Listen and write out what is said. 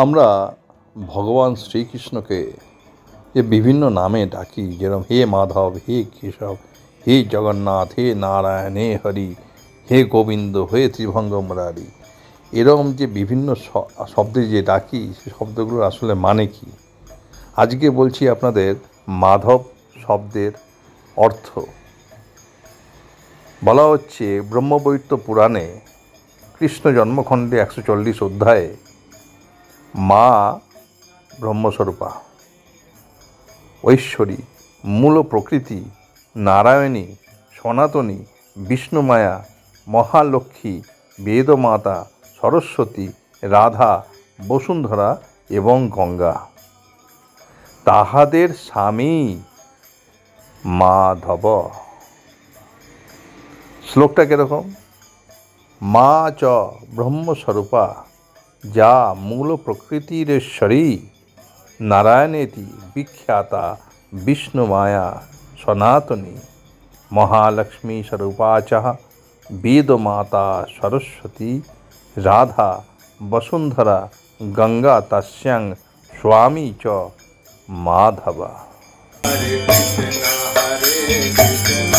আমরা ভগবান শ্রীকৃষ্ণকে যে বিভিন্ন নামে ডাকি, যেরকম হে মাধব, হে কেশব, হে জগন্নাথ, হে নারায়ণ, হে হরি, হে গোবিন্দ, হে ত্রিভঙ্গ মুরারি, এরকম যে বিভিন্ন শব্দে যে ডাকি, সে শব্দগুলোর আসলে মানে কি? আজকে বলছি আপনাদের মাধব শব্দের অর্থ। বলা হচ্ছে ব্রহ্মবৈবর্ত পুরাণে কৃষ্ণ জন্মখণ্ডে 140 অধ্যায়ে মা ব্রহ্মস্বরূপা, ঐশ্বরী, মূল প্রকৃতি, নারায়ণী, সনাতনী, বিষ্ণুমায়া, মহালক্ষ্মী, বেদমাতা, সরস্বতী, রাধা, বসুন্ধরা এবং গঙ্গা, তাহাদের স্বামী মাধব। শ্লোকটা কিরকম? মা চ ব্রহ্মস্বরূপা, যা মূল প্রকৃতিরেশ্বরী, নারায়ণেতি বিখ্যাতা, বিষ্ণুমায়া সনাতনী, মহালক্ষ্মী স্বরূপা চ বেদমাতা সরস্বতী, রাধা, বসুন্ধরা, গঙ্গা তস্যাং স্বামী চ মাধবা। হরে কৃষ্ণ হরে কৃষ্ণ